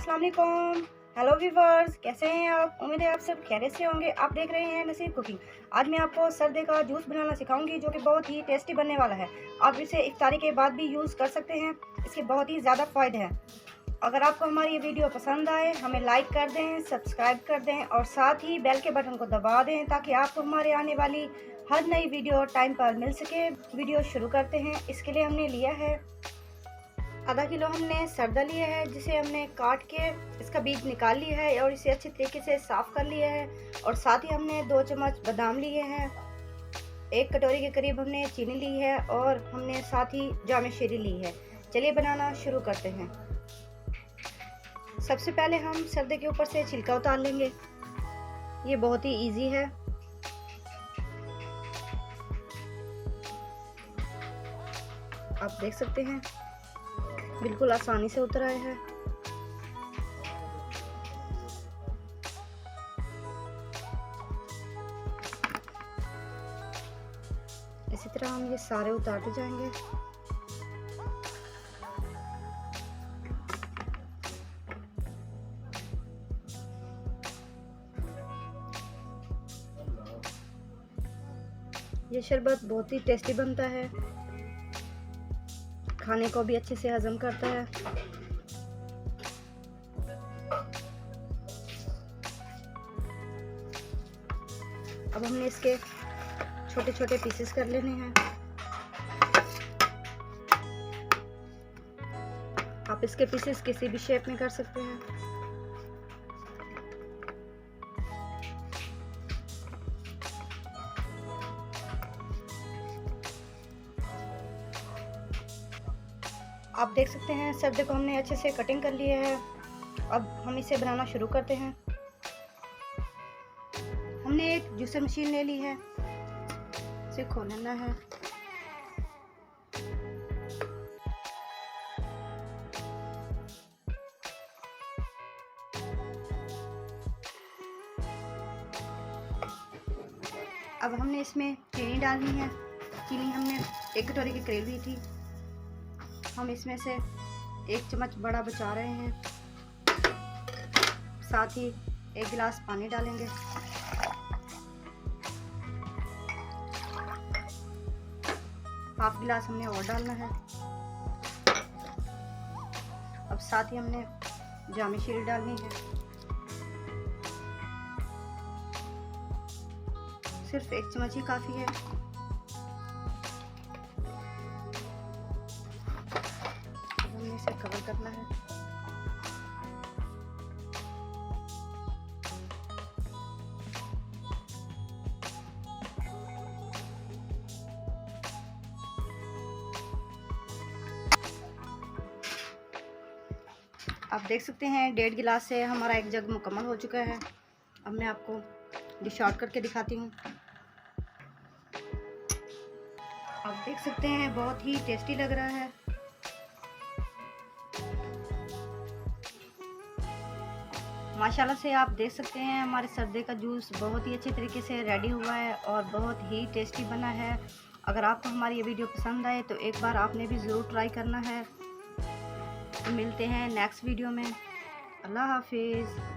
अस्सलाम वालेकुम। Hello viewers, कैसे हैं आप? उम्मीद है आप सब खैरियत से होंगे। आप देख रहे हैं नसीब कुकिंग। आज मैं आपको सर्दी का जूस बनाना सिखाऊंगी जो कि बहुत ही टेस्टी बनने वाला है। आप इसे इफ्तारी के बाद भी यूज़ कर सकते हैं। इसके बहुत ही ज़्यादा फ़ायदे हैं। अगर आपको हमारी ये वीडियो पसंद आए हमें लाइक कर दें, सब्सक्राइब कर दें और साथ ही बेल के बटन को दबा दें ताकि आपको हमारे आने वाली हर नई वीडियो टाइम पर मिल सके। वीडियो शुरू करते हैं। इसके लिए हमने लिया है आधा किलो हमने सरदा लिया है, जिसे हमने काट के इसका बीज निकाल लिया है और इसे अच्छे तरीके से साफ़ कर लिया है। और साथ ही हमने 2 चम्मच बादाम लिए हैं, 1 कटोरी के करीब हमने चीनी ली है और हमने साथ ही जामे शीरी ली है। चलिए बनाना शुरू करते हैं। सबसे पहले हम सरदे के ऊपर से छिलका उतार लेंगे। ये बहुत ही इजी है। आप देख सकते हैं बिल्कुल आसानी से उतर आया है। इसी तरह हम ये सारे उतारते जाएंगे। ये शरबत बहुत ही टेस्टी बनता है, खाने को भी अच्छे से हजम करता है। अब हमने इसके छोटे छोटे पीसेस कर लेने हैं। आप इसके पीसेस किसी भी शेप में कर सकते हैं। आप देख सकते हैं सरदे को हमने अच्छे से कटिंग कर लिया है। अब हम इसे बनाना शुरू करते हैं। हमने एक जूसर मशीन ले ली है, इसे खोल लेना है। अब हमने इसमें चीनी डालनी है। चीनी हमने 1 कटोरी के करीब ली थी। हम इसमें से 1 चम्मच बड़ा बचा रहे हैं। साथ ही 1 गिलास पानी डालेंगे। हाफ गिलास हमने और डालना है। अब साथ ही हमने जामे शीरी डालनी है। सिर्फ 1 चम्मच ही काफ़ी है। हमने इसे कवर करना है। आप देख सकते हैं 1.5 गिलास से हमारा 1 जग मुकम्मल हो चुका है। अब मैं आपको डिश आउट करके दिखाती हूँ। आप देख सकते हैं बहुत ही टेस्टी लग रहा है। माशाल्लाह से आप देख सकते हैं हमारे सर्दे का जूस बहुत ही अच्छे तरीके से रेडी हुआ है और बहुत ही टेस्टी बना है। अगर आपको हमारी ये वीडियो पसंद आए तो एक बार आपने भी ज़रूर ट्राई करना है। मिलते हैं नेक्स्ट वीडियो में। अल्लाह हाफिज़।